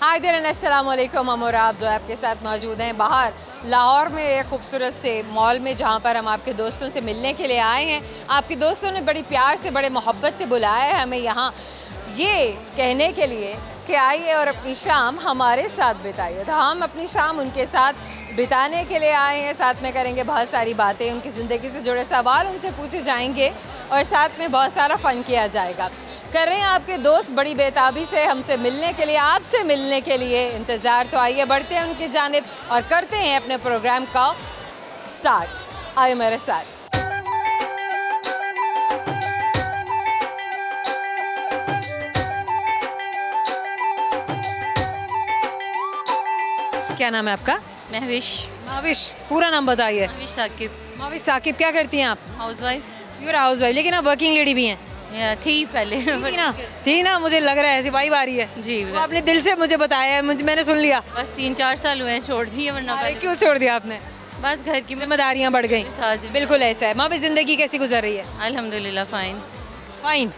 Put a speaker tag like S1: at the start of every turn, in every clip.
S1: Hi there and अस्सलाम वालेकुम। हम और आप जो है आपके साथ मौजूद हैं बाहर लाहौर में एक खूबसूरत से मॉल में, जहाँ पर हम आपके दोस्तों से मिलने के लिए आए हैं। आपके दोस्तों ने बड़ी प्यार से, बड़े मोहब्बत से बुलाया है हमें यहाँ, ये कहने के लिए कि आइए और अपनी शाम हमारे साथ बिताइए। तो हम अपनी शाम उनके साथ बिताने के लिए आए हैं। साथ में करेंगे बहुत सारी बातें, उनकी ज़िंदगी से जुड़े सवाल उनसे पूछे जाएंगे और साथ में बहुत सारा फ़न किया जाएगा। कर रहे हैं आपके दोस्त बड़ी बेताबी से हमसे मिलने के लिए, आपसे मिलने के लिए इंतज़ार। तो आइए बढ़ते हैं उनकी जानिब और करते हैं अपने प्रोग्राम का स्टार्ट। आइए मेरे साथ। क्या नाम है आपका?
S2: महविश।
S1: माविश, पूरा नाम बताइए।
S2: महविश साकिब।
S1: माविश साकिब, क्या करती हैं आप?
S2: हाउसवाइफ।
S1: यू हाउस वाइफ, लेकिन आप वर्किंग लेडी भी हैं?
S2: थी पहले।
S1: थी ना, मुझे लग रहा है ऐसी वाइब आ रही है
S2: जी।
S1: वो आपने दिल से मुझे बताया है, मैंने सुन लिया।
S2: बस 3-4 साल हुए हैं, छोड़ दी है, वरना
S1: अरे क्यों छोड़ दिया आपने?
S2: बस घर की
S1: जिम्मेदारियाँ बढ़ गई। बिल्कुल ऐसा है। माँ भी ज़िंदगी कैसी गुजर रही है?
S2: अल्हम्दुलिल्लाह फाइन।
S1: फाइन,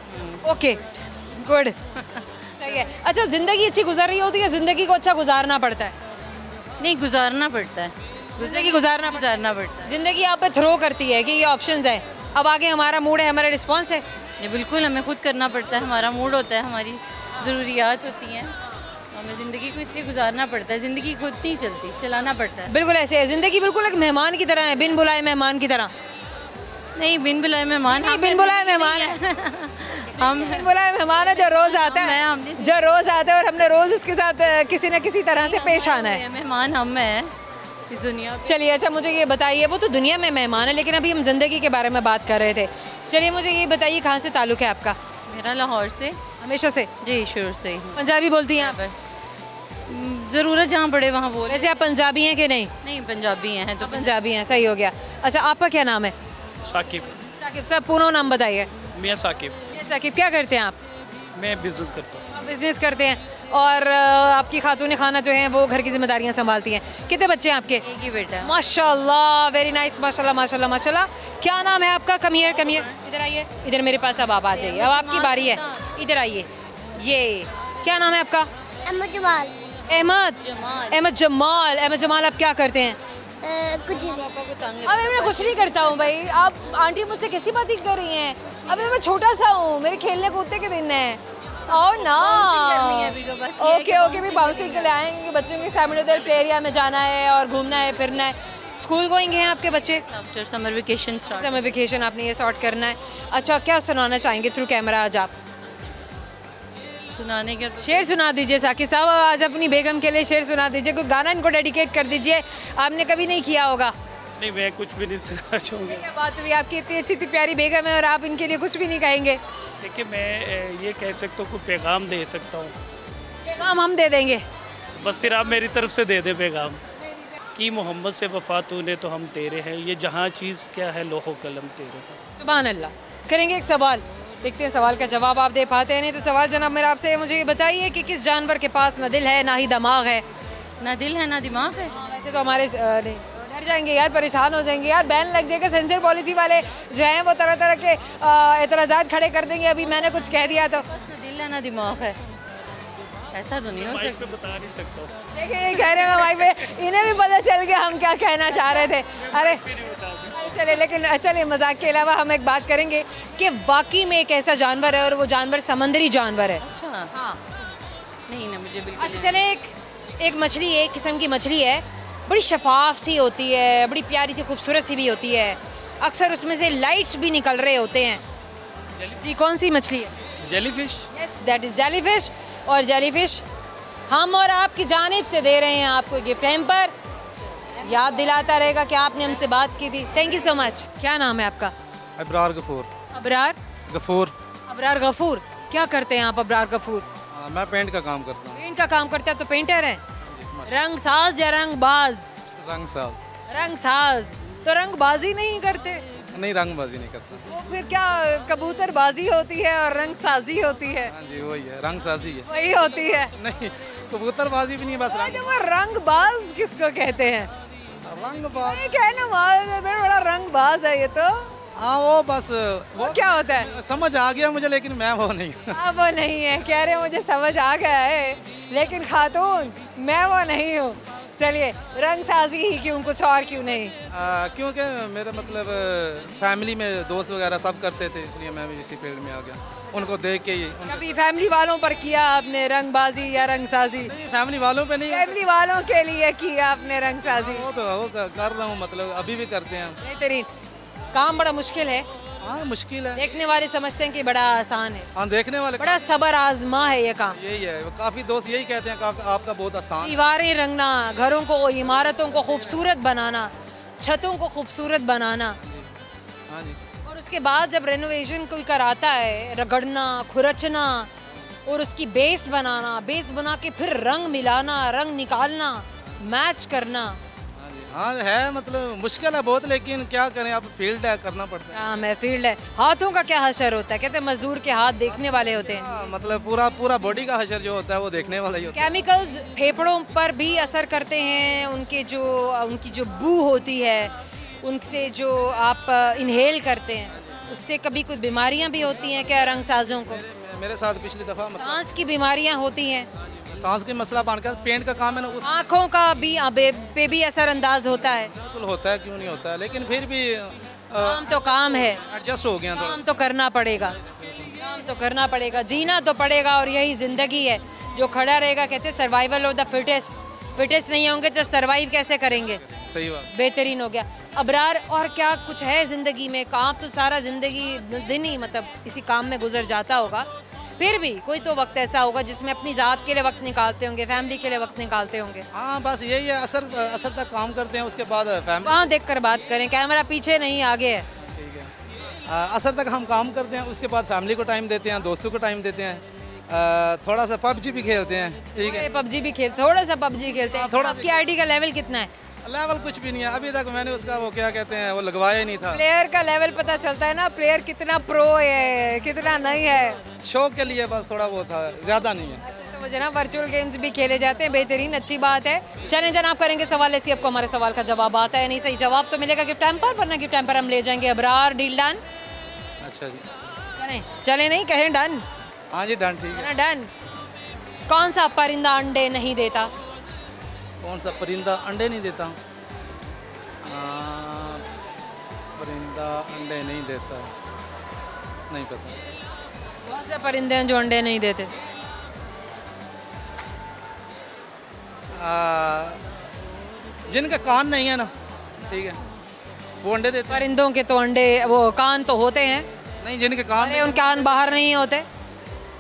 S1: ओके, गुड, सही है। अच्छा, ज़िंदगी अच्छी गुजर रही होती है, ज़िंदगी को अच्छा गुजारना पड़ता है?
S2: नहीं, गुजारना पड़ता है।
S1: ज़िंदगी गुजारना
S2: पड़ता है।
S1: ज़िंदगी आप पे थ्रो करती है कि ये ऑप्शंस है, अब आगे हमारा मूड है, हमारा रिस्पॉन्स है।
S2: ये बिल्कुल हमें खुद करना पड़ता है, हमारा मूड होता है, हमारी ज़रूरियात होती हैं, हमें ज़िंदगी को इसलिए गुजारना पड़ता है। ज़िंदगी खुद नहीं चलती, चलाना पड़ता है।
S1: बिल्कुल ऐसे है, ज़िंदगी बिल्कुल एक मेहमान की तरह है, बिन बुलाए मेहमान की तरह।
S2: नहीं, बिन बुलाए मेहमान,
S1: बिन बुलाए मेहमान है। हम बिन बुलाए मेहमान है जो रोज़ आता है, जो रोज़ आता है और हमने रोज़ उसके साथ किसी न किसी तरह से पेश आना है।
S2: मेहमान हम हैं इस दुनिया।
S1: चलिए, अच्छा मुझे ये बताइए, वो तो दुनिया में मेहमान है, लेकिन अभी हम ज़िंदगी के बारे में बात कर रहे थे। चलिए मुझे ये बताइए, कहाँ से ताल्लुक़ है आपका?
S2: मेरा लाहौर से।
S1: हमेशा से?
S2: जी, शुरू से ही।
S1: पंजाबी बोलती हैं आप?
S2: ज़रूरत जहाँ पड़े वहाँ बोल।
S1: वैसे आप पंजाबी हैं कि नहीं?
S2: नहीं, पंजाबी हैं तो
S1: पंजाबी हैं, सही हो गया। अच्छा, आपका क्या नाम है?
S3: साकिब।
S1: साकिब साहब, पूरा नाम बताइए।
S3: मियाँ साकिब।
S1: मियाँ साकिब, क्या करते हैं आप?
S3: मैं बिज़नेस करता हूँ।
S1: आप बिज़नेस करते हैं और आपकी खातून खाना जो है वो घर की जिम्मेदारियाँ संभालती हैं। कितने बच्चे हैं आपके?
S2: एक ही बेटा है।
S1: माशाल्लाह, वेरी नाइस, माशाल्लाह माशाल्लाह माशाल्लाह। क्या नाम है आपका? कम हियर, इधर आइए, इधर मेरे पास। अब आप आ जाइए, अब आपकी बारी है, इधर आइए। ये क्या नाम है आपका?
S4: अहमद जमाल।
S1: अहमद जमाल। अहमद जमाल, आप क्या करते हैं?
S4: कुछ
S1: अब मैं कुछ नहीं करता हूँ भाई। आप आंटी मुझसे कैसी बातें कर रही हैं? अभी मैं छोटा सा हूँ, मेरे खेलने कूदने के दिन है। और ना ओके ओके, भी बाउंसिंग के लिए आएंगे, बच्चों के सामने उधर प्ले एरिया में जाना है और घूमना है, फिरना है। स्कूल गोइंग हैं आपके बच्चे?
S2: After summer vacation start.
S1: Summer vacation आपने ये सॉर्ट करना है। अच्छा, क्या सुनाना चाहेंगे थ्रू कैमरा आज आप?
S2: सुनाने के
S1: शेर सुना दीजिए साकिब साहब, आज अपनी बेगम के लिए शेर सुना दीजिए, कोई गाना इनको डेडिकेट कर दीजिए, आपने कभी नहीं किया होगा।
S3: नहीं, मैं कुछ भी नहीं सुनना चाहूँगा।
S1: क्या बात हुई, आपकी इतनी अच्छी इतनी प्यारी बेगम है और आप इनके लिए कुछ भी नहीं कहेंगे?
S3: देखिए, मैं ये कह सकता हूँ, कोई पैगाम दे सकता हूँ।
S1: पैगाम हम दे देंगे,
S3: बस फिर आप मेरी तरफ से दे दें पैगाम कि मोहम्मद से वफा तूने तो हम तेरे हैं, ये जहाँ चीज़ क्या है लोहो कलम तेरे हैं।
S1: सुभान अल्लाह। करेंगे एक सवाल, देखते हैं सवाल का जवाब आप दे पाते हैं। नहीं तो सवाल जनाब मेरा आपसे, मुझे ये बताइए कि किस जानवर के पास ना दिल है ना ही दिमाग है?
S2: ना दिल है ना दिमाग है।
S1: वैसे तो हमारे नहीं, डर जाएंगे यार, परेशान हो जाएंगे यार, बैन लग जाएगा। सेंसर पॉलिसी वाले जो हैं वो तरह तरह के एतराज़ात खड़े कर देंगे अभी मैंने कुछ कह दिया तो।
S2: ना दिल है ना दिमाग है, ऐसा तो नहीं हो सकता।
S3: बता नहीं सकता।
S1: देखिए ये कह रहे हैं भाई पे, इन्हें भी पता चल गया हम क्या कहना चाह रहे थे। अरे चले, लेकिन चले मजाक के अलावा हम एक बात करेंगे कि वाकई में एक ऐसा जानवर है और वो जानवर समंदरी जानवर है।
S2: अच्छा,
S1: हाँ,
S2: नहीं ना, मुझे बिल्कुल।
S1: अच्छा चले, एक मछली, एक किस्म की मछली है, बड़ी शफाफ सी होती है, बड़ी प्यारी सी खूबसूरत सी भी होती है, अक्सर उसमें से लाइट्स भी निकल रहे होते हैं। जी, कौन सी मछली है?
S3: Jellyfish.
S1: Yes, that is jellyfish. और जेलीफिश हम और आपकी जानिब से दे रहे हैं आपको गिफ्ट हैम्पर, याद दिलाता रहेगा कि आपने हमसे बात की थी। Thank you so much. क्या नाम है आपका?
S5: अबरार गफूर।
S1: अबरार
S5: गफूर।
S1: अबरार गफूर, क्या करते हैं आप अबरार गफूर?
S5: मैं पेंट का काम करता हूँ।
S1: पेंट का काम करते हैं, तो पेंटर हैं? रंग साज या रंगबाज?
S5: रंग साज।
S1: रंग साज, तो रंगबाजी नहीं करते?
S5: नहीं, रंगबाजी नहीं करता।
S1: तो फिर क्या कबूतरबाजी होती है और रंग साजी होती है?
S5: हाँ जी, वही है, रंग साजी है।
S1: वही होती है?
S5: नहीं, कबूतरबाजी भी नहीं, बस रंग।
S1: वो रंगबाज किसको कहते हैं?
S5: रंगबाज
S1: कहना बड़ा रंगबाज है ये तो।
S5: हाँ वो बस
S1: वो क्या होता है?
S5: समझ आ गया मुझे, लेकिन मैं वो नहीं हूँ।
S1: आप वो नहीं है, कह रहे हैं मुझे समझ आ गया है, लेकिन खातून मैं वो नहीं हूँ। चलिए, रंग साजी ही क्यों, कुछ और क्यों नहीं?
S5: क्योंकि मेरा मतलब फैमिली में दोस्त वगैरह सब करते थे, इसलिए मैं भी इसी फील्ड में आ गया, उनको देख के ही।
S1: कभी फैमिली वालों पर किया आपने रंगबाजी या रंगसाजी?
S5: फैमिली वालों पे नहीं,
S1: फैमिली वालों के लिए किया आपने रंगसाजी?
S5: वो तो वो कर रहा हूँ, मतलब अभी भी करते हैं।
S1: बेहतरीन। काम बड़ा मुश्किल है?
S5: हाँ मुश्किल है।
S1: देखने वाले समझते हैं कि बड़ा आसान है।
S5: हाँ देखने वाले
S1: बड़ा सबर आजमा है ये काम।
S5: यही है, काफ़ी दोस्त यही कहते हैं कि आपका बहुत आसान है।
S1: दीवारें रंगना, घरों को, इमारतों को खूबसूरत बनाना, छतों को खूबसूरत बनाना,
S5: हाँ जी।
S1: और उसके बाद जब रेनोवेशन कोई कराता है, रगड़ना, खुरचना और उसकी बेस बनाना, बेस बना के फिर रंग मिलाना, रंग निकालना, मैच करना।
S5: हाँ है, मतलब मुश्किल है बहुत, लेकिन क्या करें, अब फील्ड है, करना पड़ता है।
S1: हाँ मैं फील्ड है। हाथों का क्या हशर होता है? कहते हैं मजदूर के हाथ देखने वाले होते हैं।
S5: मतलब पूरा बॉडी का हशर जो होता है वो देखने वाला ही होता है।
S1: केमिकल्स फेफड़ों पर भी असर करते हैं, उनकी जो बू होती है, उनसे जो आप इनहेल करते हैं, उससे कभी कोई बीमारियां भी होती हैं क्या रंगसाजों को?
S5: मेरे साथ पिछली दफ़ा
S1: सांस की बीमारियां होती हैं,
S5: सांस की मसला बन कर, पेंट का काम है ना, उस
S1: आँखों का भी पे भी असरअंदाज होता है।
S5: बिल्कुल होता है, क्यों नहीं होता है, लेकिन फिर भी
S1: काम तो काम है,
S5: एडजस्ट हो गया थोड़ा।
S1: काम तो करना पड़ेगा, काम तो करना पड़ेगा, जीना तो पड़ेगा, और यही ज़िंदगी है। जो खड़ा रहेगा, कहते हैं survival of the fittest. Fittest नहीं होंगे तो सर्वाइव कैसे करेंगे?
S5: सही बात।
S1: बेहतरीन हो गया। अबरार, और क्या कुछ है ज़िंदगी में? काम तो सारा ज़िंदगी दिन ही मतलब इसी काम में गुजर जाता होगा, फिर भी कोई तो वक्त ऐसा होगा जिसमें अपनी ज़ात के लिए वक्त निकालते होंगे, फैमिली के लिए वक्त निकालते होंगे।
S5: हाँ बस यही है, असर तक काम करते हैं, उसके बाद फैमिली।
S1: वहाँ देख कर बात करें, कैमरा पीछे नहीं आगे है।
S5: ठीक है, असर तक हम काम करते हैं, उसके बाद फैमिली को टाइम देते हैं, दोस्तों को टाइम देते हैं, थोड़ा सा पबजी भी खेलते हैं। ठीक है,
S1: पबजी भी खेलते, थोड़ा सा पबजी खेलते हैं।
S5: थोड़ा
S1: आपकी आईडी का लेवल कितना है?
S5: लेवल कुछ भी नहीं है अभी तक, मैंने उसका वो क्या कहते हैं वो लगवाया ही नहीं था।
S1: प्लेयर का लेवल पता चलता है ना, प्लेयर कितना प्रो है कितना नहीं है।
S5: शौक के लिए बस थोड़ा वो था, ज़्यादा नहीं है।
S1: अच्छा, तो वो जना वर्चुअल गेम्स भी खेले जाते हैं, बेहतरीन, अच्छी बात है। चलें जनाब, करेंगे सवाल ऐसी, आपको हमारे सवाल का जवाब आता है नहीं, सही जवाब तो मिलेगा गिफ्ट टाइम पर, वरना गिफ्ट टाइम पर हम ले जाएंगे अबरार। Deal done?
S5: अच्छा जी,
S1: चले नहीं कहें डन?
S5: हाँ जी डन, ठीक है।
S1: डन। कौन सा परिंदा अंडे नहीं देता?
S5: कौन सा परिंदा अंडे नहीं देता? परिंदा अंडे नहीं देता, नहीं पता।
S1: कौन से परिंदे हैं जो अंडे नहीं देते?
S5: जिनके कान नहीं है ना, ठीक है, वो अंडे देते हैं।
S1: परिंदों के तो अंडे, वो कान तो होते हैं।
S5: नहीं, जिनके कान
S1: अरे उन कान बाहर नहीं होते।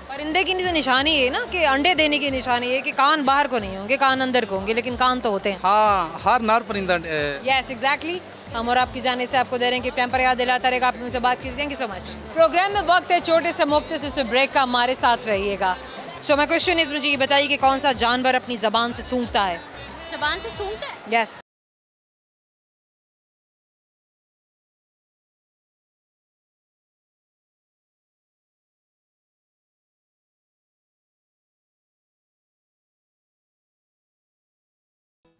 S1: परिंदे की तो निशानी है ना कि अंडे देने की निशानी है कि कान बाहर को नहीं होंगे, कान अंदर को होंगे, लेकिन कान तो होते हैं।
S5: हाँ, हर नर परिंदा।
S1: Yes exactly. हम और आपकी जाने से आपको दे रहे हैं कि टेम्पर याद दिलाता रहेगा। आपने मुझसे बात की, thank you so much. Program में वक्त है छोटे से मुख्तसर से ब्रेक का, हमारे साथ रहिएगा। सो माय क्वेश्चन इज, मुझे ये बताइए कि कौन सा जानवर अपनी ज़बान से सूंघता है?
S6: ज़बान से सूंघता है?
S1: यस।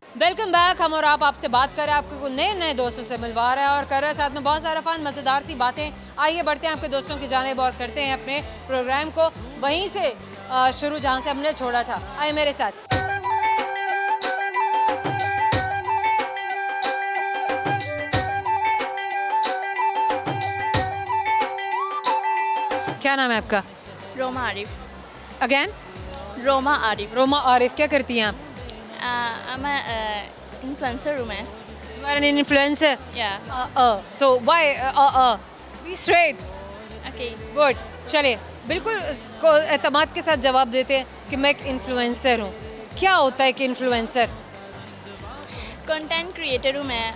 S1: Welcome back. हम और आप आपसे बात कर रहे हैं, आपको नए नए दोस्तों से मिलवा रहा है और कर रहा है साथ में बहुत सारा फन, मज़ेदार सी बातें। आइए बढ़ते हैं आपके दोस्तों की जानिब और करते हैं अपने प्रोग्राम को वहीं से शुरू जहां से हमने छोड़ा था। आइए मेरे साथ। क्या नाम है आपका?
S6: रोमा आरिफ।
S1: अगेन?
S6: रोमा आरिफ।
S1: रोमा आरिफ। क्या करती हैं आप?
S6: मैं इन्फ्लुएंसर हूँ मैं।
S1: You are an influencer?
S6: Yeah.
S1: तो why be straight?
S6: Okay.
S1: Good. चलिए बिल्कुल इसको एतमाद के साथ जवाब देते हैं कि मैं एक इन्फ्लुएंसर हूँ। क्या होता है कि इन्फ्लुएंसर?
S6: कंटेंट क्रिएटर हूँ मैं,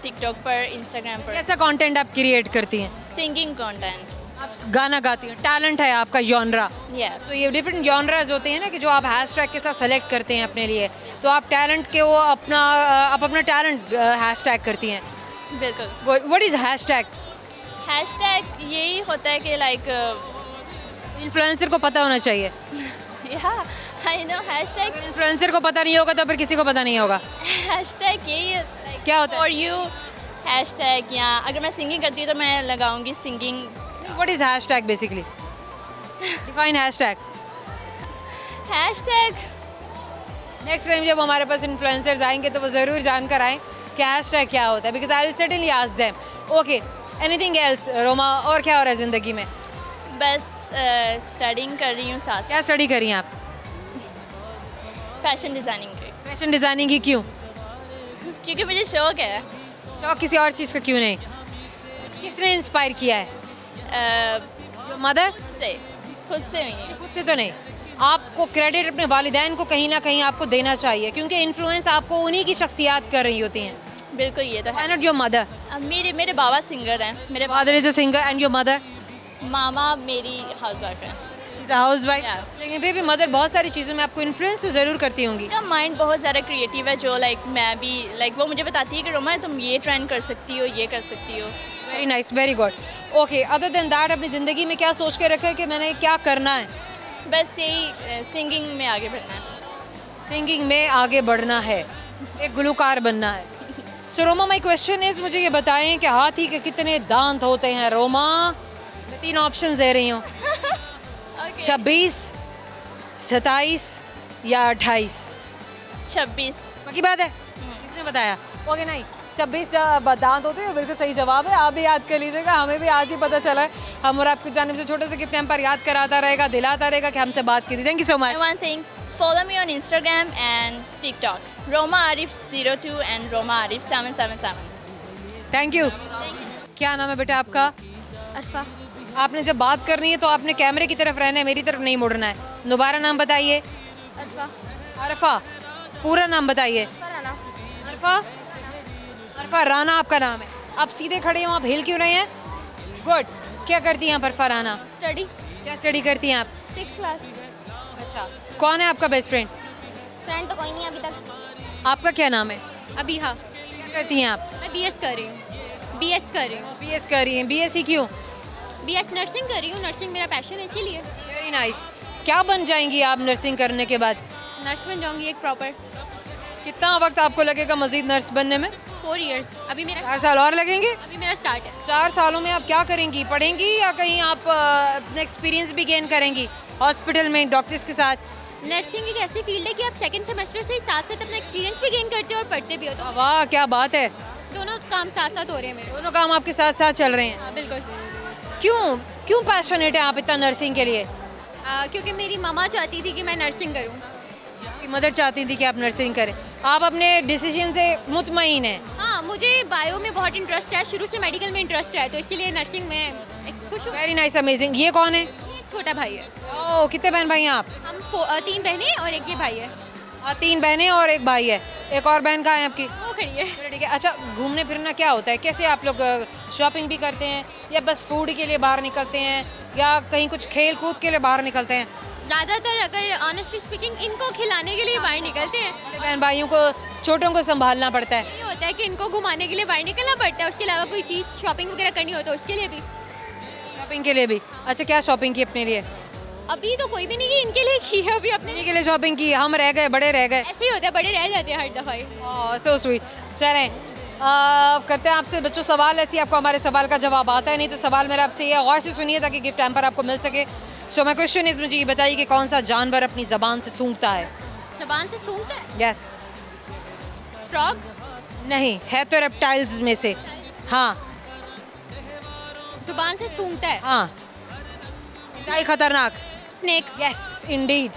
S6: टिकटॉक पर, इंस्टाग्राम पर।
S1: कैसा कंटेंट आप क्रिएट करती हैं?
S6: Singing content.
S1: आप गाना गाती हैं, टैलेंट है आपका, जॉनरा।
S6: यस।
S1: तो ये डिफरेंट जॉनराज होते हैं ना कि जो आप हैशटैग के साथ सेलेक्ट करते हैं अपने लिए, तो आप टैलेंट के वो आप अपना टैलेंट हैशटैग करती हैं।
S6: बिल्कुल।
S1: What is hashtag?
S6: हैशटैग यही होता है कि लाइक
S1: इन्फ्लुएंसर को पता होना चाहिए।
S6: I know hashtag.
S1: इन्फ्लुएंसर को पता नहीं होगा तो फिर किसी को पता नहीं होगा।
S6: हैशटैग यही
S1: क्या होता है?
S6: और यू हैशटैग या अगर मैं सिंगिंग करती हूँ तो मैं लगाऊंगी singing.
S1: What is hashtag basically? Define hashtag.
S6: Hashtag
S1: next time जब हमारे पास इन्फ्लुएंसर्स आएंगे तो वो ज़रूर जानकर आएँ कि हैशटैग क्या होता है, because I will certainly ask them. Okay, anything else Roma? और क्या हो रहा है ज़िंदगी में?
S6: बस स्टडिंग कर रही हूँ साथ साथ।
S1: क्या स्टडी करी हैं आप?
S6: फैशन डिज़ाइनिंग की,
S1: फैशन डिज़ाइनिंग की क्यों?
S6: क्योंकि मुझे शौक है।
S1: शौक किसी और चीज़ का क्यों नहीं? किसने इंस्पायर किया है? मदर
S6: से खुद से हुई है।
S1: खुद से तो नहीं, आपको क्रेडिट अपने वालिदैन को कहीं ना कहीं आपको देना चाहिए, क्योंकि इन्फ्लुएंस आपको उन्हीं की शख्सियात कर रही होती हैं।
S6: बिल्कुल, ये तो
S1: Why
S6: है।
S1: not your mother?
S6: मेरे बाबा सिंगर हैं। मेरे
S1: Father is a singer and your mother?
S6: मामा मेरी हाउस वाइफ है।
S1: She's a housewife.
S6: Yeah.
S1: लेकिन फिर भी मदर बहुत सारी चीज़ों में आपको इन्फ्लुएंस तो ज़रूर करती होंगी।
S6: मेरा माइंड बहुत ज़्यादा क्रिएटिव है, जो मैं भी वो मुझे बताती है कि रोमा तुम ये ट्रेंड कर सकती हो, ये कर सकती हो।
S1: Very nice, very good. Okay, other than that अपनी ज़िंदगी में क्या सोच के रखा है कि मैंने क्या करना है?
S6: बस यही सिंगिंग में आगे बढ़ना है।
S1: सिंगिंग में आगे बढ़ना है, एक गुलकार बनना है। सो रोमा, माई क्वेश्चन इज, मुझे ये बताएं कि हाथी के कितने दांत होते हैं? रोमा, मैं 3 ऑप्शन दे रही हूँ। 26, 27 या 28?
S6: 26।
S1: बाकी बात है, किसने बताया? ओके, नहीं, 26 दांत होते हैं, बिल्कुल सही जवाब है। आप भी याद कर लीजिएगा, हमें भी आज ही पता चला है। हम और आपकी जानिब से छोटे से गिफ्ट पर याद कराता रहेगा, दिलाता रहेगा कि हमसे बात की थी। Thank you so much.
S6: One thing, follow me on Instagram and TikTok. Roma Arif 02 and Roma Arif 777.
S1: Thank you.
S6: Thank you.
S1: क्या नाम है बेटा आपका?
S6: अरफा।
S1: आपने जब बात करनी है तो आपने कैमरे की तरफ रहना है, मेरी तरफ नहीं मुड़ना है। दोबारा नाम बताइए।
S6: अरफा।
S1: अरफा, पूरा नाम बताइए। अरफा, अरफा राना आपका नाम है। आप सीधे खड़े हो, आप हिल क्यों रहे हैं? गुड। क्या करती हैं आप अरफा राना?
S6: Study.
S1: क्या स्टडी करती हैं आप?
S6: 6th class.
S1: अच्छा, कौन है आपका बेस्ट फ्रेंड?
S6: फ्रेंड तो कोई नहीं अभी तक।
S1: आपका क्या नाम है?
S2: अभी हाँ,
S1: क्या करती हैं आप?
S2: मैं BS कर रही हूँ। BS कर रही हूँ।
S1: बीएस कर रही हैं। बीएससी क्यों?
S2: BS नर्सिंग कर रही हूँ। नर्सिंग मेरा पैशन है, इसीलिए
S1: वेरी नाइस। क्या बन जाएंगी आप नर्सिंग करने के बाद?
S2: नर्स बन जाऊँगी एक प्रॉपर।
S1: कितना वक्त आपको लगेगा मजीद नर्स बनने में?
S2: 4 years। अभी मेरा
S1: 4 साल और लगेंगे?
S2: अभी मेरा स्टार्ट है।
S1: 4 सालों में आप क्या करेंगी? पढ़ेंगी या कहीं आप अपना एक्सपीरियंस भी गेन करेंगी हॉस्पिटल में डॉक्टर्स के साथ?
S2: नर्सिंग एक ऐसी फील्ड है कि आप सेकंड सेमेस्टर से ही साथ साथ अपना एक्सपीरियंस भी गेन करते हो और पढ़ते भी हो, तो
S1: वाह, क्या बात है।
S2: दोनों काम साथ साथ हो रहे हैं मेरे।
S1: दोनों काम आपके साथ साथ चल रहे हैं।
S2: हाँ, बिल्कुल।
S1: क्यों क्यों पैशनेट है आप इतना नर्सिंग के लिए?
S2: क्योंकि मेरी मम्मा चाहती थी कि मैं नर्सिंग करूँ।
S1: आपकी मदर चाहती थी कि आप नर्सिंग करें। आप अपने डिसीजन से मुतमईन हैं?
S2: हाँ, मुझे बायो में बहुत इंटरेस्ट है, शुरू से मेडिकल में इंटरेस्ट है, तो इसीलिए नर्सिंग में खुश हूँ।
S1: Very nice, amazing. ये कौन है?
S2: ये एक छोटा भाई है।
S1: ओह, कितने बहन भाई हैं आप?
S2: हम 3 बहनें और एक ये भाई है।
S1: 3 बहनें और एक भाई है। एक और बहन कहाँ है आपकी?
S2: वो खड़ी है।
S1: ठीक है। अच्छा, घूमने फिरना क्या होता है? कैसे आप लोग शॉपिंग भी करते हैं या बस फूड के लिए बाहर निकलते हैं या कहीं कुछ खेल कूद के लिए बाहर निकलते हैं?
S2: ज़्यादातर अगर ऑनेस्टली स्पीकिंग इनको खिलाने के लिए बाहर निकलते हैं।
S1: बड़े बहन भाइयों को, छोटों को संभालना पड़ता है।
S2: ये होता है कि इनको घुमाने के लिए बाहर निकलना पड़ता है, उसके अलावा कोई चीज़ शॉपिंग वगैरह करनी हो तो उसके लिए भी।
S1: शॉपिंग के लिए भी? अच्छा, क्या शॉपिंग की अपने लिए?
S2: अभी तो कोई भी नहीं की, इनके लिए की है अभी अपने
S1: इन्हीं के लिए शॉपिंग की। हम रह गए, बड़े रह गए।
S2: ऐसे ही होता है, बड़े रह जाते हैं हर दफ़ा ही।
S1: So sweet. चलें, करते हैं आपसे बच्चों सवाल। ऐसी आपको हमारे सवाल का जवाब आता है, नहीं तो सवाल मेरा आपसे ये गौर से सुनिए ताकि गिफ्ट हैम्पर आपको मिल सके। सो माय क्वेश्चन इज, मुझे ये बताइए कि कौन सा जानवर अपनी ज़बान से सूंघता है?
S2: ज़बान से सूंघता है?
S1: यस।
S2: फ्रॉग?
S1: नहीं, है तो रेप्टाइल्स में से। हाँ
S2: ज़ुबान से सूंघता है?
S1: हाँ। स्काई खतरनाक।
S2: स्नेक?
S1: यस इंडीड,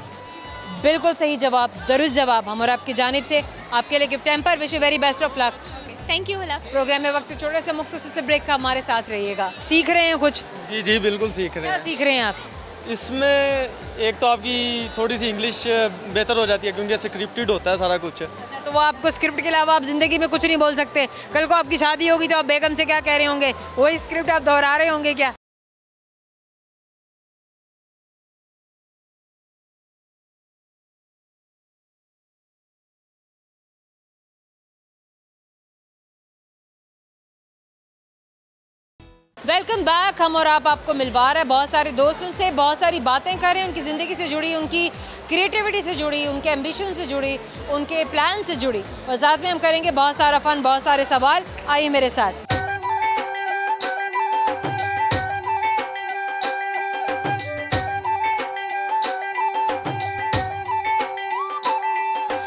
S1: बिल्कुल सही जवाब, दुरुस्त जवाब। हम और आपकी जानिब से आपके लिए gift hamper. Wish you very best of luck.
S2: Thank you.
S1: Program में वक्त छोटे से मुख्तसर से ब्रेक का हमारे साथ रहिएगा। सीख रहे हैं कुछ?
S7: जी जी बिल्कुल सीख रहे
S1: क्या
S7: हैं।
S1: सीख रहे हैं आप?
S7: इसमें एक तो आपकी थोड़ी सी इंग्लिश बेहतर हो जाती है क्योंकि स्क्रिप्टेड होता है सारा कुछ।
S1: अच्छा, तो वो आपको स्क्रिप्ट के अलावा आप जिंदगी में कुछ नहीं बोल सकते? कल को आपकी शादी होगी तो आप बेगम से क्या कह रहे होंगे? वही स्क्रिप्ट आप दोहरा रहे होंगे क्या? Welcome back. हम और आप आपको मिलवा रहे हैं बहुत सारे दोस्तों से, बहुत सारी बातें करें उनकी ज़िंदगी से जुड़ी, उनकी क्रिएटिविटी से जुड़ी, उनके एम्बिशन से जुड़ी, उनके प्लान से जुड़ी, और साथ में हम करेंगे बहुत सारा फ़न, बहुत सारे सवाल। आइए मेरे साथ।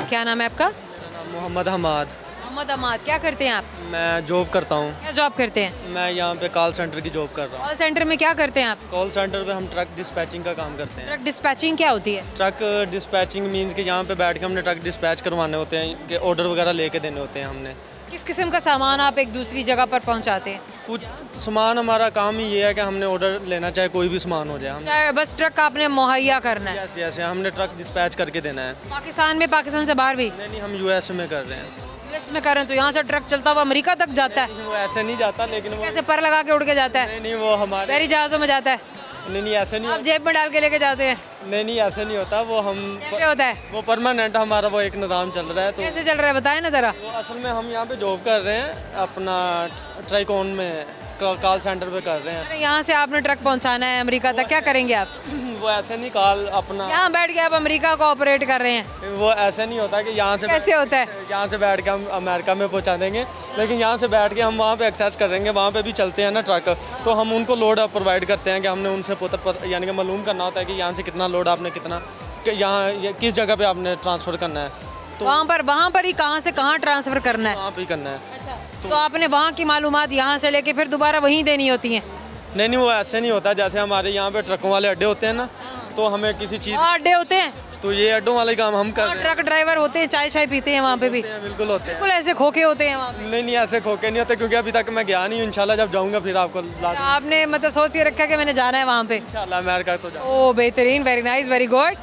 S1: क्या नाम है आपका?
S7: मोहम्मद हमाद।
S1: मोहम्मद अमाद, क्या करते हैं आप?
S7: मैं जॉब करता हूँ।
S1: क्या जॉब करते हैं?
S7: मैं यहाँ पे कॉल सेंटर की जॉब कर रहा हूँ।
S1: कॉल सेंटर में क्या करते हैं आप?
S7: कॉल सेंटर पे हम ट्रक डिस्पैचिंग का काम करते हैं।
S1: ट्रक डिस्पैचिंग क्या होती है?
S7: ट्रक डिस्पैचिंग मीन्स कि यहाँ पे बैठ के हमने ट्रक डिस्पैच करवाने होते हैं, कि ऑर्डर वगैरह लेके देने होते हैं हमने।
S1: किस किस्म का सामान आप एक दूसरी जगह पर पहुँचाते हैं?
S7: कुछ सामान, हमारा काम ही ये है कि हमने ऑर्डर लेना, चाहे कोई भी सामान हो जाए, हम
S1: चाहे बस ट्रक आपने मुहैया करना है?
S7: ऐसे ऐसे हमने ट्रक डिस्पैच करके देना है।
S1: पाकिस्तान में, पाकिस्तान से बाहर भी?
S7: नहीं, हम यूएस में कर रहे हैं।
S1: यूएस में कर रहे हैं, तो यहाँ से ट्रक चलता हुआ अमेरिका तक जाता है?
S7: वो ऐसे नहीं जाता, लेकिन वो
S1: कैसे पर लगा के उड़ के जाता है?
S7: नहीं वो हमारे
S1: बहरी जहाज़ों में जाता है?
S7: नहीं ऐसे नहीं
S1: आप जेब में डाल के लेके जाते हैं?
S7: नहीं ऐसे नहीं होता, वो हम
S1: कैसे होता है?
S7: वो परमानेंट हमारा वो एक निज़ाम चल रहा है। तो
S1: कैसे चल रहा है बताएं ना ज़रा।
S7: वो असल में हम यहाँ पे जॉब कर रहे हैं, अपना ट्राइकॉन में कॉल सेंटर पे कर रहे हैं।
S1: यहाँ से आपने ट्रक पहुँचाना है अमेरिका तक, क्या करेंगे आप?
S7: वो ऐसे नहीं, कॉल अपना
S1: यहाँ बैठ के आप अमेरिका को ऑपरेट कर रहे हैं?
S7: वो ऐसे नहीं होता कि यहाँ से
S1: कैसे होता है?
S7: यहाँ से बैठ के हम अमेरिका में पहुँचा देंगे, लेकिन यहाँ से बैठ के हम वहाँ पे एक्सेस करेंगे, वहाँ पे भी चलते हैं ना ट्रक, तो हम उनको लोड प्रोवाइड करते हैं कि हमने उनसे यानी कि मालूम करना होता है कि यहाँ से कितना लोड आपने कितना यहाँ किस जगह पे आपने ट्रांसफ़र करना है,
S1: तो वहाँ पर ही कहाँ से कहाँ ट्रांसफ़र करना है?
S7: वहाँ पे ही करना है।
S1: तो आपने वहाँ की मालूमात यहाँ से लेके फिर दोबारा वहीं देनी होती हैं?
S7: नहीं वो ऐसे नहीं होता। जैसे हमारे यहाँ पे ट्रकों वाले अड्डे होते हैं ना, तो हमें किसी चीज़
S1: अड्डे होते हैं,
S7: तो ये अड्डों वाले काम हम कर रहे हैं।
S1: ट्रक ड्राइवर होते हैं, चाय चाय पीते हैं वहाँ पे भी?
S7: बिल्कुल होते हैं।
S1: बिल्कुल ऐसे खोखे होते हैं वहाँ पे?
S7: नहीं ऐसे खोखे नहीं होते, क्योंकि अभी तक मैं गया नहीं हूँ। इंशाल्लाह जब जाऊँगा फिर आपको ला दूँगा।
S1: आपने मतलब सोच के रखा कि मैंने जाना है वहाँ पे?
S7: इंशाल्लाह अमेरिका तो जाऊँगा।
S1: ओह बेहतरीन, वेरी नाइस, वेरी गुड।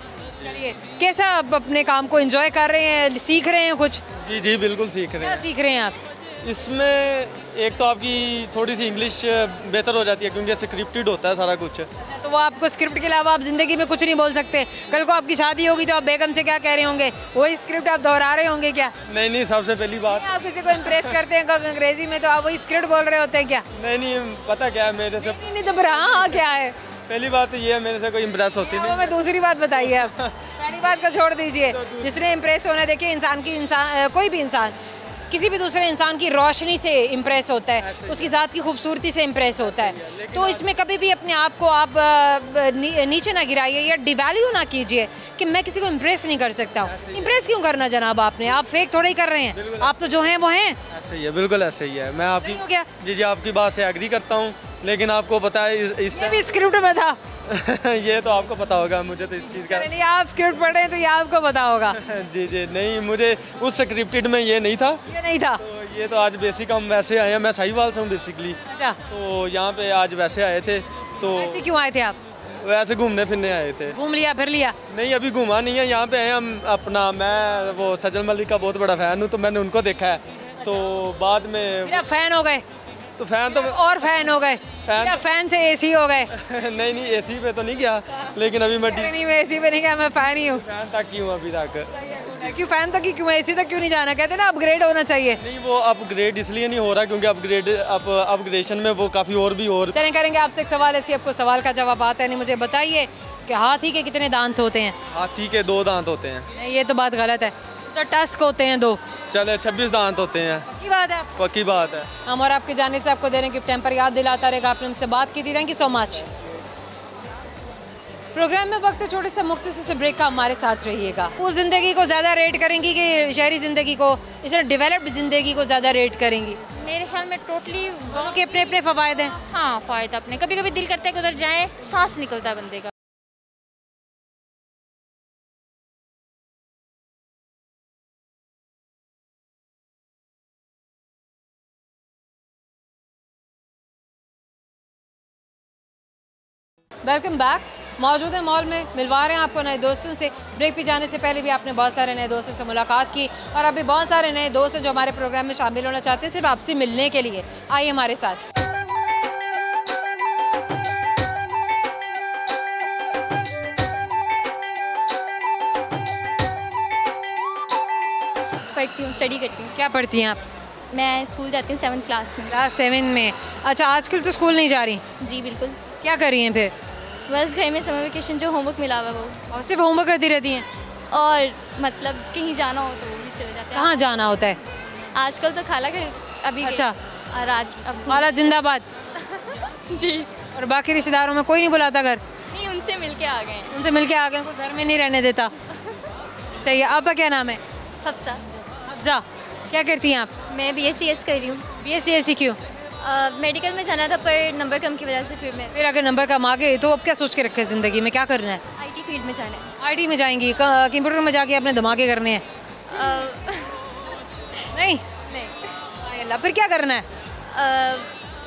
S1: चलिए, कैसा आप अपने काम को एंजॉय कर रहे हैं, सीख रहे हैं कुछ?
S7: जी बिल्कुल सीख रहे
S1: क्या
S7: हैं।
S1: सीख रहे हैं आप?
S7: इसमें एक तो आपकी थोड़ी सी इंग्लिश बेहतर हो जाती है, क्योंकि स्क्रिप्टेड होता है सारा कुछ।
S1: तो वो आपको स्क्रिप्ट के अलावा आप ज़िंदगी में कुछ नहीं बोल सकते? कल को आपकी शादी होगी तो आप बेगम से क्या कह रहे होंगे? वही स्क्रिप्ट आप दोहरा रहे होंगे क्या?
S7: नहीं सबसे पहली बात,
S1: आप किसी को इम्प्रेस करते हैं अंग्रेजी में तो आप वही स्क्रिप्ट बोल रहे होते हैं क्या?
S7: नहीं पता क्या है मेरे से,
S1: नहीं तो हाँ क्या है?
S7: पहली बात ये है, मेरे से कोई इम्प्रेस होती नहीं।
S1: मैं दूसरी बात बताइए आप। पहली बात को छोड़ दीजिए, जिसने इम्प्रेस होना, देखिए कोई भी इंसान किसी भी दूसरे इंसान की रोशनी से इम्प्रेस होता है, उसकी ज़ात की खूबसूरती से इम्प्रेस होता है। तो इसमें कभी भी अपने आप को आप नीचे ना गिराइए या डिवैल्यू ना कीजिए कि मैं किसी को इम्प्रेस नहीं कर सकता हूँ। इम्प्रेस क्यों करना जनाब आपने? आप फेक थोड़ा ही कर रहे हैं, आप तो जो हैं वो हैं।
S7: ऐसे ही है, बिल्कुल ऐसे ही है। मैं आपकी
S1: हो गया?
S7: जी आपकी बात से एग्री करता हूँ, लेकिन आपको पता है इस
S1: ये भी स्क्रिप्ट में था।
S7: ये तो आपको पता होगा, मुझे तो इस चीज़ का
S1: नहीं, आप स्क्रिप्ट पढ़ रहे हैं तो ये आपको पता होगा।
S7: जी नहीं, मुझे उस स्क्रिप्टेड में ये नहीं था।
S1: ये नहीं था?
S7: तो ये तो आज बेसिक हम वैसे आए हैं, मैं साहिवाल से हूँ बेसिकली।
S1: अच्छा,
S7: तो यहाँ पे आज वैसे आए थे। तो
S1: ऐसे क्यों आए थे आप?
S7: वैसे घूमने फिरने आए थे।
S1: घूम लिया फिर लिया?
S7: नहीं अभी घूमा नहीं है, यहाँ पे आए हम अपना। मैं वो सजल मलिक का बहुत बड़ा फ़ैन हूँ, तो मैंने उनको देखा है। तो बाद में
S1: फिर आप फैन हो गए?
S7: तो फ़ैन तो
S1: और फैन हो गए? फैन से एसी हो गए?
S7: नहीं एसी पे तो नहीं गया, लेकिन अभी मैं
S1: नहीं, मैं एसी पे नहीं गया, मैं फैन ही हूँ।
S7: फैन तक ही हूँ अभी तक।
S1: क्यों फैन तक क्यों, एसी तक क्यों नहीं जाना? कहते ना अपग्रेड होना चाहिए।
S7: नहीं वो अपग्रेड इसलिए नहीं हो रहा क्योंकि अपग्रेडेशन में वो काफ़ी और भी और।
S1: चलें करेंगे आपसे एक सवाल, ऐसी आपको सवाल का जवाब आता है नहीं। मुझे बताइए कि हाथी के कितने दांत होते हैं?
S7: हाथी के 2 दांत होते हैं।
S1: नहीं, ये तो बात गलत है, तो टस्क होते हैं 2।
S7: चले 26 दांत होते हैं।
S1: पक्की बात है?
S7: पक्की बात है।
S1: हम और आपकी जानिब से आपको देने गिफ्ट टेम्पर याद दिलाता रहेगा। आपने हमसे बात की थी, thank you so much. Program में वक्त छोटे से मुख्तसर से ब्रेक का हमारे साथ रहिएगा। वो ज़िंदगी को ज़्यादा रेट करेंगी कि शहरी ज़िंदगी को, इस डेवलप्ड ज़िंदगी को ज़्यादा रेट करेंगी?
S8: मेरे ख्याल में टोटली
S1: दोनों के अपने अपने फ़वायद हैं।
S8: हाँ फ़ायदा अपने, कभी कभी दिल करता है कि उधर जाए, सांस निकलता है बंदे का।
S1: Welcome back. मौजूद है मॉल में, मिलवा रहे हैं आपको नए दोस्तों से। ब्रेक पे जाने से पहले भी आपने बहुत सारे नए दोस्तों से मुलाकात की, और अभी बहुत सारे नए दोस्त हैं जो हमारे प्रोग्राम में शामिल होना चाहते हैं सिर्फ आपसे मिलने के लिए। आइए हमारे साथ।
S8: पढ़ती हूँ, स्टडी करती हूँ।
S1: क्या पढ़ती हैं आप?
S6: मैं स्कूल जाती हूँ 7th क्लास में।
S1: क्लास 7 में। अच्छा, आजकल तो स्कूल नहीं जा रही,
S6: जी बिल्कुल।
S1: क्या कर रही हैं फिर?
S6: बस घर में समर वेकेशन जो होमवर्क मिला हुआ है वो,
S1: और सिर्फ होमवर्क करती रहती हैं?
S6: और मतलब कहीं जाना हो तो वो भी चले जाते हैं।
S1: कहाँ जाना होता है?
S6: आजकल तो खाला घर अभी गए।
S1: अच्छा।
S6: और आज अब
S1: खाला जिंदाबाद।
S6: जी
S1: और बाकी रिश्तेदारों में कोई नहीं बुलाता घर?
S6: नहीं, उनसे मिल के आ गए हैं।
S1: उनसे मिलके आ गए, कोई घर में नहीं रहने देता। सही है। आपका क्या नाम है?
S9: हफ्सा।
S1: हफ्सा, क्या करती हैं आप?
S9: मैं BSc कर रही हूँ।
S1: BSc क्यों?
S9: मेडिकल में जाना था पर नंबर कम की वजह से
S1: फिर अगर नंबर कम आ गए तो अब क्या सोच के रखे ज़िंदगी में, क्या करना है?
S9: IT फील्ड में जाना है।
S1: IT में जाएंगी? कंप्यूटर में जाके अपने धमाके करने हैं? नहीं
S9: नहीं।
S1: अल्लाह, फिर क्या करना है?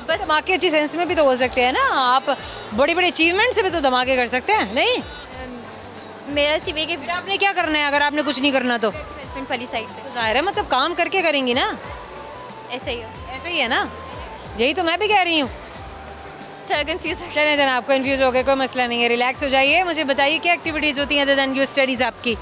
S9: बस
S1: धमाके अच्छी सेंस में भी तो हो सकते हैं ना, आप बड़ी बड़ी अचीवमेंट से भी तो धमाके कर सकते हैं। नहीं,
S9: मेरा सिर्फ एक
S1: फिर आपने क्या करना है अगर आपने कुछ नहीं करना तो?
S9: इन्वेस्टमेंट वाली साइड पे।
S1: जाहिर है, मतलब काम करके करेंगी ना।
S9: ऐसा ही है।
S1: ऐसे ही है ना, यही तो मैं भी कह रही हूँ।
S9: थोड़ा कंफ्यूज
S1: चलें जना, आप कन्फ्यूज हो गए, कोई मसला नहीं है, रिलैक्स हो जाइए। मुझे बताइए क्या एक्टिविटीज़ होती हैं अदर देन योर स्टडीज़ आपकी?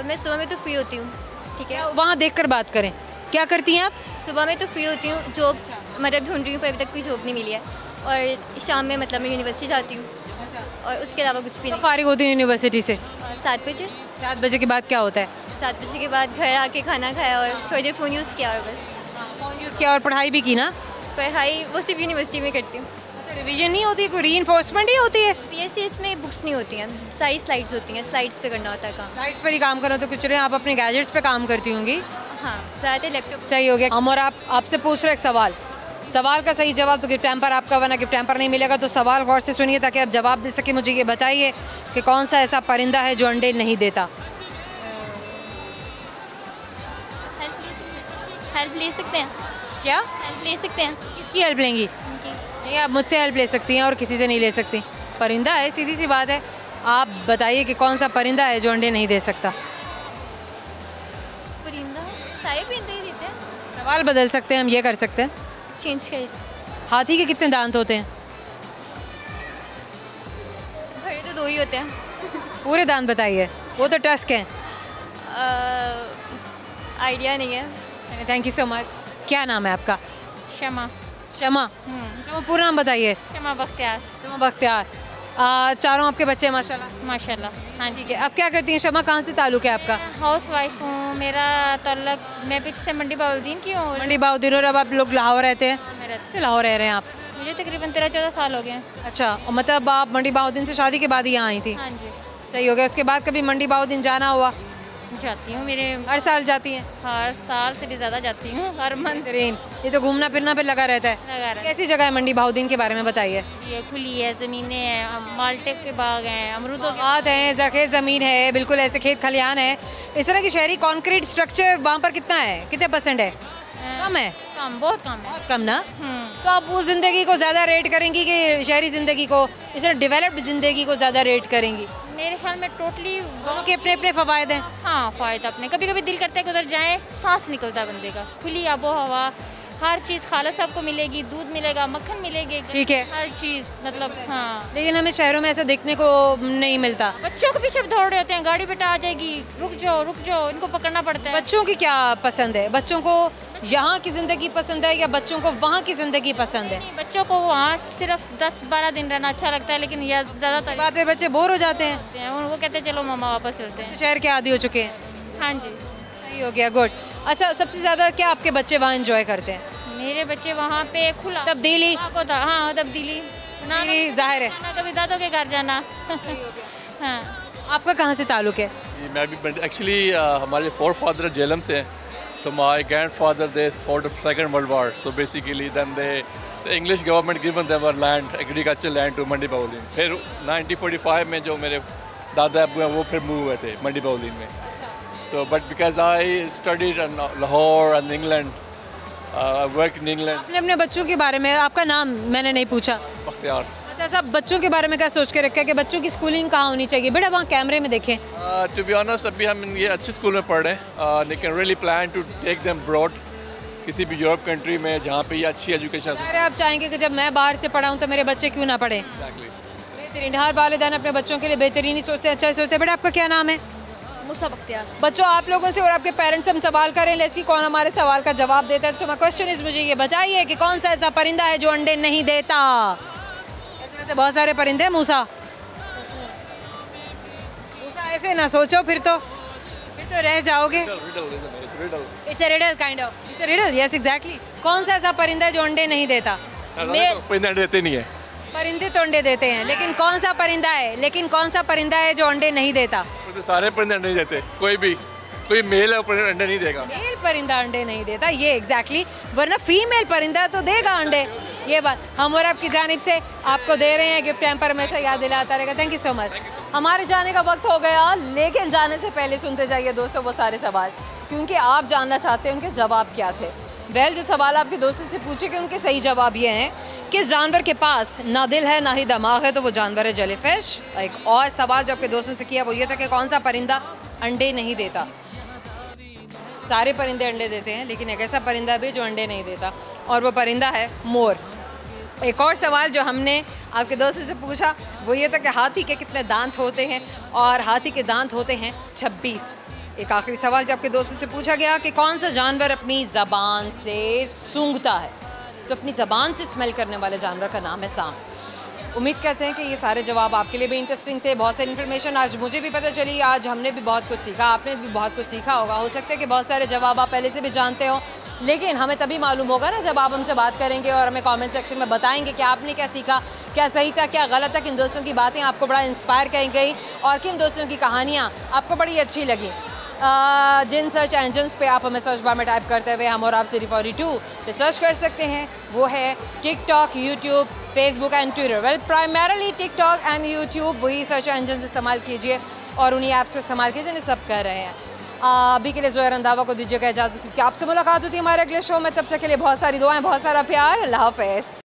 S9: मैं सुबह में तो फ्री होती हूँ, ठीक है।
S1: वहाँ देख कर बात करें, क्या करती हैं आप?
S9: सुबह में तो फ्री होती हूँ, जॉब मतलब ढूंढ रही हूँ पर अभी तक कोई जॉब नहीं मिली है। और शाम में मतलब मैं यूनिवर्सिटी जाती हूँ और उसके अलावा कुछ भी नहीं।
S1: फारिग होती हूँ यूनिवर्सिटी से?
S9: 7 बजे।
S1: 7 बजे के बाद क्या होता है?
S9: 7 बजे के बाद घर आके खाना खाया और थोड़ी देर फ़ोन यूज़ किया और बस।
S1: फ़ोन यूज़ किया और पढ़ाई भी की ना?
S9: पढ़ाई वो सिर्फ यूनिवर्सिटी में करती हूँ।
S1: अच्छा, रिवीजन नहीं होती, कोई रीइंफोर्समेंट ही होती है?
S9: BSc में बुक्स नहीं होती हैं, सारी स्लाइड्स होती हैं, स्लाइड्स पे करना होता है काम।
S1: स्लाइड्स पर ही काम करो तो कुछ रहे, आप अपने गैजेट्स पे काम करती होंगी?
S9: हाँ, ज़्यादातर लैपटॉप।
S1: सही हो गया। हम और आप आपसे पूछ रहे एक सवाल का सही जवाब तो गिफ्ट टैम्पर आपका, वरना गिफ्ट टैम्पर नहीं मिलेगा। तो सवाल गौर से सुनिए ताकि आप जवाब दे सके। मुझे ये बताइए कि कौन सा ऐसा परिंदा है जो अंडे नहीं देता?
S6: हेल्प ले सकते हैं?
S1: क्या
S6: हेल्प ले सकते हैं?
S1: किसकी हेल्प लेंगी?
S6: उनकी।
S1: नहीं, आप मुझसे हेल्प ले सकती हैं और किसी से नहीं ले सकती। परिंदा है, सीधी सी बात है। आप बताइए कि कौन सा परिंदा है जो अंडे नहीं दे सकता?
S9: परिंदा सारे परिंदे ही देते हैं।
S1: सवाल बदल सकते हैं, हम ये कर सकते हैं।
S9: चेंज कर।
S1: हाथी के कितने दांत होते हैं?
S9: भरे तो 2 ही होते हैं।
S1: पूरे दांत बताइए, वो तो टस्क हैं।
S9: आइडिया नहीं है।
S1: Thank you so much. क्या नाम है आपका?
S2: शमा।
S1: शमा। शमा, पूरा नाम बताइए।
S2: शमा बख्तियार।
S1: शमा बख्तियार। चारों आपके बच्चे हैं माशाल्लाह?
S2: माशाल्लाह, हाँ जी।
S1: ठीक है, अब क्या करती हैं शमा, कहाँ से ताल्लुक़ है आपका?
S2: हाउस वाइफ हूँ। मेरा ताल्लुक, मैं पीछे से मंडी बाउद्दीन की हूँ।
S1: मंडी बाउद्दीन। और अब आप लोग लाहौर रहते हैं? से लाहौर रह रहे हैं आप?
S2: मुझे तकरीबन 13-14 साल हो गए हैं।
S1: अच्छा, और मतलब आप मंडी बाउद्दीन से शादी के बाद ही यहाँ आई थी?
S2: हाँ जी।
S1: सही हो गया। उसके बाद कभी मंडी बाउद्दीन जाना हुआ?
S2: जाती हूँ, मेरे
S1: हर साल जाती हैं?
S2: हर साल से भी ज़्यादा जाती हूँ, हर मंथ।
S1: ये तो घूमना फिरना फिर लगा रहता है।
S2: लगा रहा है।
S1: कैसी जगह है मंडी बाउद्दीन के बारे में बताइए।
S2: ये खुली है, ज़मीनें हैं, माल्टे के बाग हैं, अमरूदों के
S1: बात है, ज़रख़ेज़ ज़मीन है, बिल्कुल ऐसे खेत खलियान है। इस तरह की शहरी कंक्रीट स्ट्रक्चर वहाँ पर कितना है, कितने %? है? कम है?
S2: कम, बहुत कम है।
S1: बहुत कम ना? तो आप वो ज़िंदगी को ज़्यादा रेट करेंगी कि शहरी ज़िंदगी को, इस तरह डेवलप्ड ज़िंदगी को ज़्यादा रेट करेंगी?
S2: मेरे ख्याल में टोटली
S1: दोनों के अपने अपने फ़वायद हैं।
S2: हाँ, फ़ायदा अपने। कभी कभी दिल करता है कि उधर जाए, सांस निकलता है बंदे का। खुली आबो हवा, हर चीज़ खाला आपको मिलेगी, दूध मिलेगा, मक्खन मिलेगी,
S1: ठीक है,
S2: हर चीज़ मतलब। हाँ,
S1: लेकिन हमें शहरों में ऐसा देखने को नहीं मिलता।
S2: बच्चों के पीछे दौड़ रहे होते हैं, गाड़ी बेटा आ जाएगी, रुक जाओ, इनको पकड़ना पड़ता है।
S1: बच्चों की क्या पसंद है? बच्चों को यहाँ की ज़िंदगी पसंद है या बच्चों को वहाँ की ज़िंदगी पसंद है?
S2: नहीं, बच्चों को वहाँ सिर्फ 10-12 दिन रहना अच्छा लगता है, लेकिन यह ज़्यादातर
S1: बात पे बच्चे बोर हो जाते हैं,
S2: वो कहते हैं चलो मामा वापस चलते हैं।
S1: शहर के आदी हो चुके हैं।
S2: हाँ जी,
S1: सही हो गया, गुड। अच्छा, सबसे ज़्यादा क्या आपके बच्चे वहाँ एंजॉय करते हैं?
S2: मेरे बच्चे वहाँ पे खुला
S1: तब्दीली।
S2: हाँ, तब्दीली
S1: जाहिर है,
S2: कभी दादों के घर जाना। हाँ,
S1: आपका कहाँ से ताल्लुक है?
S10: मैं भी एक्चुअली हमारे 4 फादर जेलम से हैं। So my grandfather they for the second world war, so basically then the English government given them a land, agriculture land to Mandi Bahauddin. फिर 1945 में जो मेरे दादा अब्बू हैं वो फिर मूव हुए थे मंडी बाउद्दीन में। So but because I studied in Lahore and England, work in England.
S1: आपने अपने बच्चों के बारे में, आपका नाम मैंने नहीं पूछा।
S10: बख्तियार।
S1: सब बच्चों के बारे में क्या सोच के रखा है कि बच्चों की स्कूलिंग कहाँ होनी चाहिए? बेटा वहाँ कैमरे में देखें।
S10: टू बी ऑनेस्ट अभी हम ये अच्छे स्कूल में पढ़ रहे हैं, लेकिन really plan to take them broad, किसी भी यूरोप कंट्री में जहाँ पे ये अच्छी एजुकेशन।
S1: अरे आप चाहेंगे कि जब मैं बाहर से पढ़ा हूँ तो मेरे बच्चे क्यों ना पढ़ें? बेहतरीन, हर वालिदैन अपने बच्चों के लिए बेहतरीन ही सोचते हैं, अच्छा ही सोचते हैं। बेटा आपका क्या नाम है?
S8: मूसा बख्तियार।
S1: बच्चों, आप लोगों से और आपके पेरेंट्स से हम सवाल करें, लेसी कौन हमारे सवाल का जवाब देता है। तो माय क्वेश्चन इज, मुझे ये बताइए कि कौन सा ऐसा परिंदा है जो अंडे नहीं देता? ऐसे बहुत सारे परिंदे हैं मूसा। मूसा ऐसे ना सोचो, फिर तो रह जाओगे। It's a riddle kind of, it's a riddle, yes exactly. कौन सा ऐसा परिंदा है जो अंडे नहीं देता?
S10: परिंदे अंडे देते नहीं है।
S1: परिंदे तो अंडे देते हैं, लेकिन कौन सा परिंदा है, जो अंडे नहीं देता?
S10: तो सारे परिंदे अंडे नहीं देते, कोई मेल है परिंदा अंडे नहीं देगा।
S1: मेल परिंदा अंडे नहीं देता, ये एग्जैक्टली, वरना फीमेल परिंदा तो देगा अंडे। ये बात हम और आपकी जानिब से आपको दे रहे हैं गिफ्ट हैम्पर, हमेशा याद दिलाता रहेगा। Thank you so much. हमारे जाने का वक्त हो गया, लेकिन जाने से पहले सुनते जाइए दोस्तों वो सारे सवाल, क्योंकि आप जानना चाहते हैं उनके जवाब क्या थे। जो सवाल आपके दोस्तों से पूछे कि उनके सही जवाब ये हैं, किस जानवर के पास ना दिल है ना ही दिमाग है, तो वो जानवर है जेलीफिश। एक और सवाल जो आपके दोस्तों से किया वो ये था कि कौन सा परिंदा अंडे नहीं देता? सारे परिंदे अंडे देते हैं, लेकिन एक ऐसा परिंदा भी जो अंडे नहीं देता, और वो परिंदा है मोर। एक और सवाल जो हमने आपके दोस्तों से पूछा वो ये था कि हाथी के कितने दांत होते हैं, और हाथी के दांत होते हैं 26। एक आखिरी सवाल जो आपके दोस्तों से पूछा गया कि कौन सा जानवर अपनी ज़बान से सूंघता है, तो अपनी ज़बान से स्मेल करने वाले जानवर का नाम है सांप। उम्मीद करते हैं कि ये सारे जवाब आपके लिए भी इंटरेस्टिंग थे। बहुत सारी इन्फॉर्मेशन आज मुझे भी पता चली, आज हमने भी बहुत कुछ सीखा, आपने भी बहुत कुछ सीखा होगा। हो सकता है कि बहुत सारे जवाब आप पहले से भी जानते हो, लेकिन हमें तभी मालूम होगा ना जब आप हमसे बात करेंगे और हमें कमेंट सेक्शन में बताएंगे कि आपने क्या सीखा, क्या सही था, क्या गलत था, किन दोस्तों की बातें आपको बड़ा इंस्पायर करी गई और किन दोस्तों की कहानियाँ आपको बड़ी अच्छी लगी। जिन सर्च इंजन्स पे आप हमें सर्च बार में टाइप करते हुए हम और आप सिर्फ 42 पे सर्च कर सकते हैं, वो है TikTok, YouTube, Facebook and Twitter. Well, primarily TikTok and YouTube, वही सर्च इंजन्स इस्तेमाल कीजिए और उन्हीं ऐप्स को इस्तेमाल कीजिए जिन्हें सब कर रहे हैं। अभी के लिए ज़ोहर रंधावा को दीजिएगा इजाज़त, क्योंकि आपसे मुलाकात होती है हमारे अगले शो में। तब तक के लिए बहुत सारी दुआएं, बहुत सारा प्यार। अल्लाह हाफ़िज़।